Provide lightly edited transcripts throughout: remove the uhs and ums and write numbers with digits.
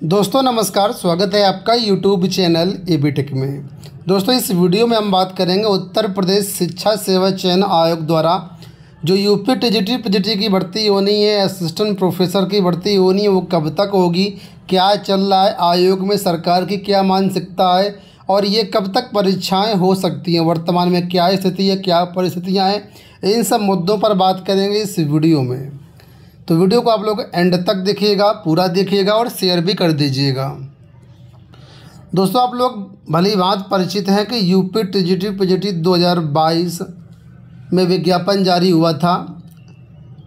दोस्तों नमस्कार, स्वागत है आपका यूट्यूब चैनल एबीटेक में। दोस्तों इस वीडियो में हम बात करेंगे उत्तर प्रदेश शिक्षा सेवा चयन आयोग द्वारा जो यूपी टीजीटी पीजीटी की भर्ती होनी है, असिस्टेंट प्रोफेसर की भर्ती होनी है, वो कब तक होगी, क्या चल रहा है आयोग में, सरकार की क्या मानसिकता है और ये कब तक परीक्षाएँ हो सकती हैं, वर्तमान में क्या स्थिति है, क्या परिस्थितियाँ हैं, इन सब मुद्दों पर बात करेंगे इस वीडियो में। तो वीडियो को आप लोग एंड तक देखिएगा, पूरा देखिएगा और शेयर भी कर दीजिएगा। दोस्तों आप लोग भली भांति परिचित हैं कि यूपी टीजीटी पीजीटी 2022 में विज्ञापन जारी हुआ था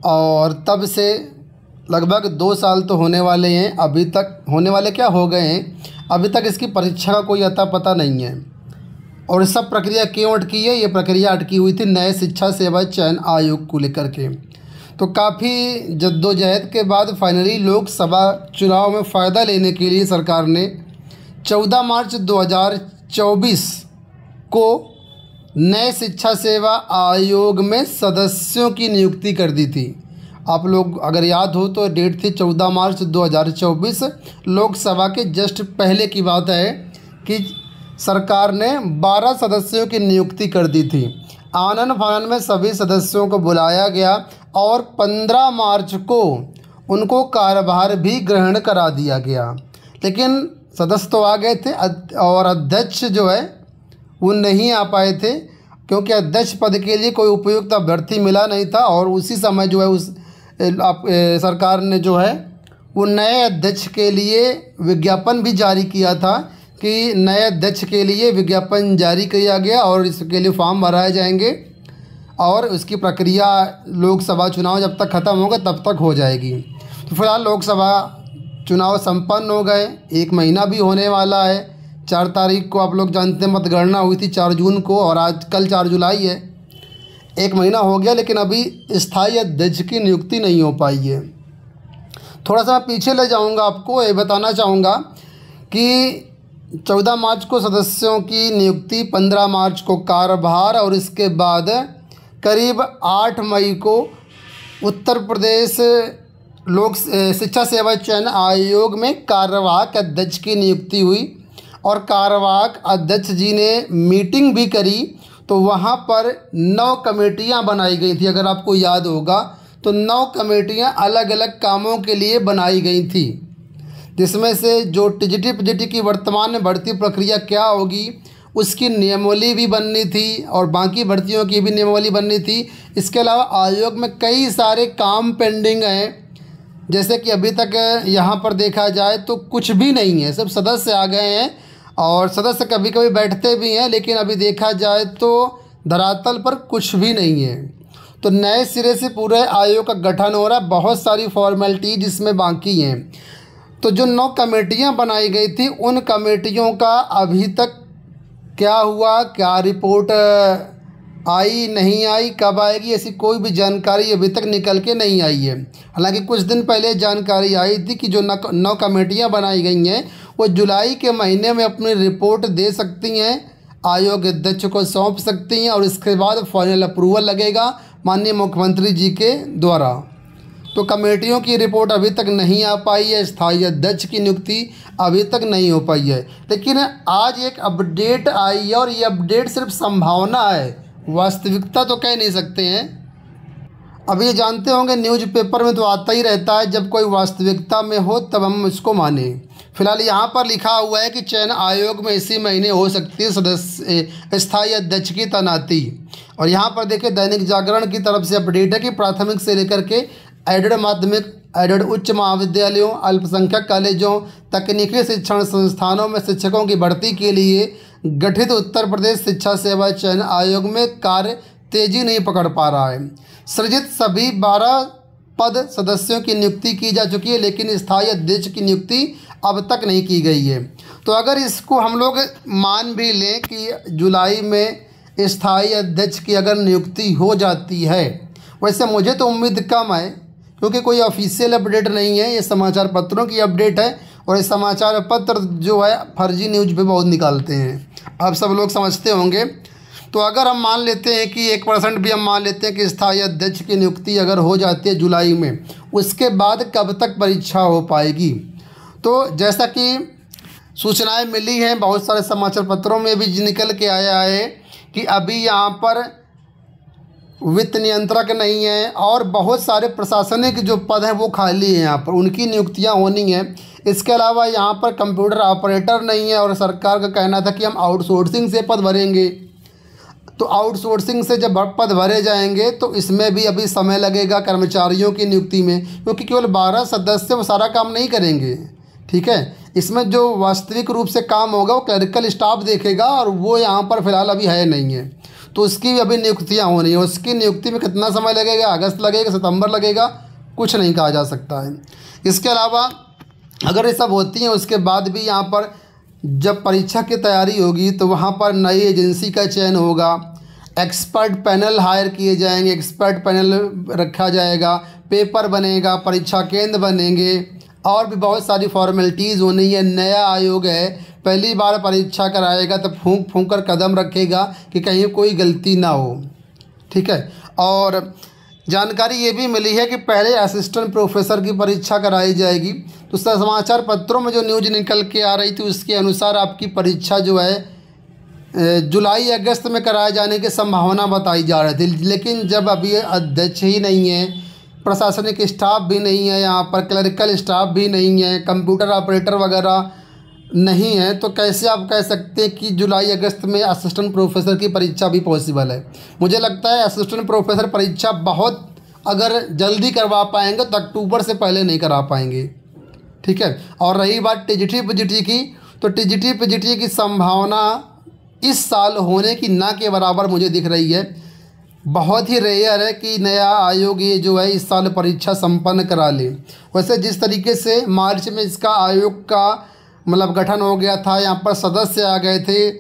और तब से लगभग 2 साल तो होने वाले हैं। अभी तक होने वाले क्या हो गए हैं, अभी तक इसकी परीक्षा का कोई अता पता नहीं है। और इस सब प्रक्रिया क्यों अटकी है? ये प्रक्रिया अटकी हुई थी नए शिक्षा सेवा चयन आयोग को लेकर के। तो काफ़ी जद्दोजहद के बाद फाइनली लोकसभा चुनाव में फ़ायदा लेने के लिए सरकार ने 14 मार्च 2024 को नए शिक्षा सेवा आयोग में सदस्यों की नियुक्ति कर दी थी। आप लोग अगर याद हो तो डेट थी 14 मार्च 2024। लोकसभा के जस्ट पहले की बात है कि सरकार ने 12 सदस्यों की नियुक्ति कर दी थी। आनन फानन में सभी सदस्यों को बुलाया गया और 15 मार्च को उनको कार्यभार भी ग्रहण करा दिया गया। लेकिन सदस्य तो आ गए थे और अध्यक्ष जो है वो नहीं आ पाए थे, क्योंकि अध्यक्ष पद के लिए कोई उपयुक्त अभ्यर्थी मिला नहीं था। और उसी समय जो है सरकार ने जो है वो नए अध्यक्ष के लिए विज्ञापन भी जारी किया था कि नए अध्यक्ष के लिए विज्ञापन जारी किया गया और इसके लिए फॉर्म भराए जाएंगे और उसकी प्रक्रिया लोकसभा चुनाव जब तक ख़त्म होगा तब तक हो जाएगी। तो फिलहाल लोकसभा चुनाव संपन्न हो गए, 1 महीना भी होने वाला है। 4 तारीख को आप लोग जानते हैं मतगणना हुई थी 4 जून को और आज कल 4 जुलाई है। 1 महीना हो गया लेकिन अभी स्थायी अध्यक्ष की नियुक्ति नहीं हो पाई है। थोड़ा सा मैं पीछे ले जाऊँगा, आपको ये बताना चाहूँगा कि 14 मार्च को सदस्यों की नियुक्ति, 15 मार्च को कार्यभार और इसके बाद करीब 8 मई को उत्तर प्रदेश लोक शिक्षा सेवा चयन आयोग में कार्यवाहक अध्यक्ष की नियुक्ति हुई। और कार्यवाहक अध्यक्ष जी ने मीटिंग भी करी तो वहाँ पर 9 कमेटियाँ बनाई गई थी। अगर आपको याद होगा तो 9 कमेटियाँ अलग अलग कामों के लिए बनाई गई थी, जिसमें से जो टीजीटी पीजीटी की वर्तमान में भर्ती प्रक्रिया क्या होगी उसकी नियमावली भी बननी थी और बाकी भर्तियों की भी नियमावली बननी थी। इसके अलावा आयोग में कई सारे काम पेंडिंग हैं, जैसे कि अभी तक यहाँ पर देखा जाए तो कुछ भी नहीं है, सब सदस्य आ गए हैं और सदस्य कभी कभी बैठते भी हैं, लेकिन अभी देखा जाए तो धरातल पर कुछ भी नहीं है। तो नए सिरे से पूरे आयोग का गठन हो रहा है, बहुत सारी फॉर्मेलिटी जिसमें बाकी हैं। तो जो 9 कमेटियां बनाई गई थी उन कमेटियों का अभी तक क्या हुआ, क्या रिपोर्ट आई नहीं आई, कब आएगी, ऐसी कोई भी जानकारी अभी तक निकल के नहीं आई है। हालांकि कुछ दिन पहले जानकारी आई थी कि जो 9 कमेटियां बनाई गई हैं वो जुलाई के महीने में अपनी रिपोर्ट दे सकती हैं, आयोग अध्यक्ष को सौंप सकती हैं और इसके बाद फाइनल अप्रूवल लगेगा माननीय मुख्यमंत्री जी के द्वारा। तो कमेटियों की रिपोर्ट अभी तक नहीं आ पाई है, स्थायी अध्यक्ष की नियुक्ति अभी तक नहीं हो पाई है। लेकिन आज एक अपडेट आई है और ये अपडेट सिर्फ संभावना है, वास्तविकता तो कह नहीं सकते हैं। अभी ये जानते होंगे न्यूज़पेपर में तो आता ही रहता है, जब कोई वास्तविकता में हो तब हम इसको माने। फिलहाल यहाँ पर लिखा हुआ है कि चयन आयोग में इसी महीने हो सकती है सदस्य स्थायी अध्यक्ष की तैनाती। और यहाँ पर देखिए दैनिक जागरण की तरफ से अपडेट है कि प्राथमिक से लेकर के एडेड माध्यमिक, एडेड उच्च महाविद्यालयों, अल्पसंख्यक कॉलेजों, तकनीकी शिक्षण संस्थानों में शिक्षकों की भर्ती के लिए गठित उत्तर प्रदेश शिक्षा सेवा चयन आयोग में कार्य तेजी नहीं पकड़ पा रहा है। सृजित सभी 12 पद सदस्यों की नियुक्ति की जा चुकी है, लेकिन स्थायी अध्यक्ष की नियुक्ति अब तक नहीं की गई है। तो अगर इसको हम लोग मान भी लें कि जुलाई में स्थायी अध्यक्ष की अगर नियुक्ति हो जाती है, वैसे मुझे तो उम्मीद कम है, क्योंकि कोई ऑफिशियल अपडेट नहीं है, ये समाचार पत्रों की अपडेट है और ये समाचार पत्र जो है फर्जी न्यूज़ पे बहुत निकालते हैं, आप सब लोग समझते होंगे। तो अगर हम मान लेते हैं कि 1% भी हम मान लेते हैं कि स्थायी अध्यक्ष की नियुक्ति अगर हो जाती है जुलाई में, उसके बाद कब तक परीक्षा हो पाएगी? तो जैसा कि सूचनाएं मिली हैं, बहुत सारे समाचार पत्रों में भी निकल के आया है कि अभी यहाँ पर वित्त नियंत्रक नहीं है और बहुत सारे प्रशासनिक जो पद हैं वो खाली हैं, यहाँ पर उनकी नियुक्तियाँ होनी हैं। इसके अलावा यहाँ पर कंप्यूटर ऑपरेटर नहीं है और सरकार का कहना था कि हम आउटसोर्सिंग से पद भरेंगे। तो आउटसोर्सिंग से जब पद भरे जाएंगे तो इसमें भी अभी समय लगेगा कर्मचारियों की नियुक्ति में, क्योंकि केवल 12 सदस्य वो सारा काम नहीं करेंगे। ठीक है, इसमें जो वास्तविक रूप से काम होगा वो क्लरिकल स्टाफ देखेगा और वो यहाँ पर फ़िलहाल अभी है नहीं है। तो उसकी भी अभी नियुक्तियाँ होनी है। उसकी नियुक्ति में कितना समय लगेगा, अगस्त लगेगा, सितंबर लगेगा, कुछ नहीं कहा जा सकता है। इसके अलावा अगर ये सब होती हैं उसके बाद भी यहाँ पर जब परीक्षा की तैयारी होगी तो वहाँ पर नई एजेंसी का चयन होगा, एक्सपर्ट पैनल हायर किए जाएंगे, एक्सपर्ट पैनल रखा जाएगा, पेपर बनेगा, परीक्षा केंद्र बनेंगे और भी बहुत सारी फॉर्मेलिटीज़ होनी है। नया आयोग है, पहली बार परीक्षा कराएगा तो फूंक फूंक कर कदम रखेगा कि कहीं कोई गलती ना हो। ठीक है, और जानकारी ये भी मिली है कि पहले असिस्टेंट प्रोफेसर की परीक्षा कराई जाएगी। तो समाचार पत्रों में जो न्यूज़ निकल के आ रही थी उसके अनुसार आपकी परीक्षा जो है जुलाई अगस्त में कराए जाने की संभावना बताई जा रही थी। लेकिन जब अभी अध्यक्ष ही नहीं है, प्रशासनिक स्टाफ भी नहीं है, यहाँ पर क्लरिकल स्टाफ भी नहीं है, कंप्यूटर ऑपरेटर वगैरह नहीं है, तो कैसे आप कह सकते हैं कि जुलाई अगस्त में असिस्टेंट प्रोफेसर की परीक्षा भी पॉसिबल है। मुझे लगता है असिस्टेंट प्रोफेसर परीक्षा बहुत अगर जल्दी करवा पाएंगे तो अक्टूबर से पहले नहीं करा पाएंगे। ठीक है, और रही बात टीजीटी पीजीटी की, तो टीजीटी पीजीटी की संभावना इस साल होने की ना के बराबर मुझे दिख रही है। बहुत ही रेयर है कि नया आयोग ये जो है इस साल परीक्षा संपन्न करा ले। वैसे जिस तरीके से मार्च में इसका आयोग का मतलब गठन हो गया था, यहाँ पर सदस्य आ गए थे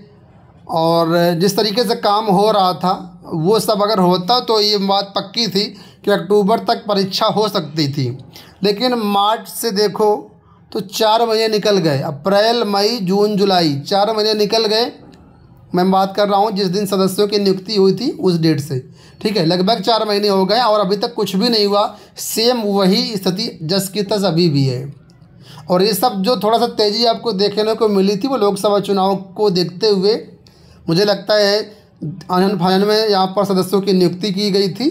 और जिस तरीके से काम हो रहा था वो सब अगर होता तो ये बात पक्की थी कि अक्टूबर तक परीक्षा हो सकती थी। लेकिन मार्च से देखो तो 4 महीने निकल गए, अप्रैल मई जून जुलाई 4 महीने निकल गए। मैं बात कर रहा हूँ जिस दिन सदस्यों की नियुक्ति हुई थी उस डेट से। ठीक है, लगभग 4 महीने हो गए और अभी तक कुछ भी नहीं हुआ। सेम वही स्थिति जस की तस अभी भी है। और ये सब जो थोड़ा सा तेज़ी आपको देखने को मिली थी वो लोकसभा चुनाव को देखते हुए मुझे लगता है आनन फानन में यहाँ पर सदस्यों की नियुक्ति की गई थी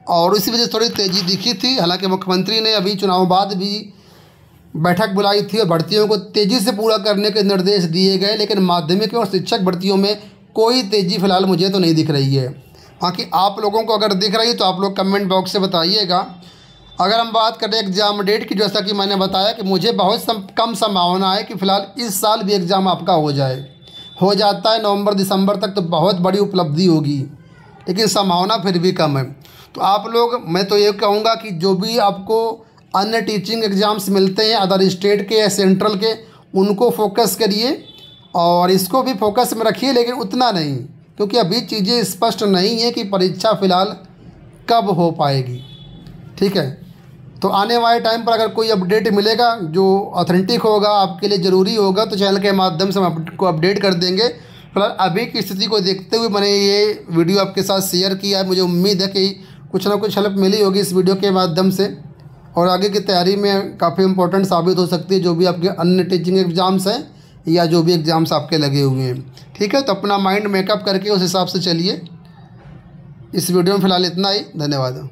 और इसी वजह से थोड़ी तेज़ी दिखी थी। हालांकि मुख्यमंत्री ने अभी चुनाव बाद भी बैठक बुलाई थी और भर्तियों को तेज़ी से पूरा करने के निर्देश दिए गए, लेकिन माध्यमिक और शिक्षक भर्तियों में कोई तेज़ी फ़िलहाल मुझे तो नहीं दिख रही है। बाकी आप लोगों को अगर दिख रही है तो आप लोग कमेंट बॉक्स से बताइएगा। अगर हम बात करें एग्ज़ाम डेट की, जैसा कि मैंने बताया कि मुझे बहुत कम संभावना है कि फ़िलहाल इस साल भी एग्ज़ाम आपका हो जाए। हो जाता है नवंबर दिसंबर तक तो बहुत बड़ी उपलब्धि होगी, लेकिन संभावना फिर भी कम है। तो आप लोग, मैं तो ये कहूँगा कि जो भी आपको अन्य टीचिंग एग्ज़ाम्स मिलते हैं अदर स्टेट के या सेंट्रल के, उनको फोकस करिए और इसको भी फोकस में रखिए, लेकिन उतना नहीं, क्योंकि अभी चीज़ें स्पष्ट नहीं है कि परीक्षा फ़िलहाल कब हो पाएगी। ठीक है, तो आने वाले टाइम पर अगर कोई अपडेट मिलेगा जो ऑथेंटिक होगा, आपके लिए ज़रूरी होगा, तो चैनल के माध्यम से हम आपको अपडेट कर देंगे। फिलहाल अभी की स्थिति को देखते हुए मैंने ये वीडियो आपके साथ शेयर किया है। मुझे उम्मीद है कि कुछ ना कुछ हेल्प मिली होगी इस वीडियो के माध्यम से और आगे की तैयारी में काफ़ी इंपॉर्टेंट साबित हो सकती है जो भी आपके अन्य टीचिंग एग्ज़ाम्स हैं या जो भी एग्ज़ाम्स आपके लगे हुए हैं। ठीक है, तो अपना माइंड मेकअप करके उस हिसाब से चलिए। इस वीडियो में फ़िलहाल इतना ही। धन्यवाद।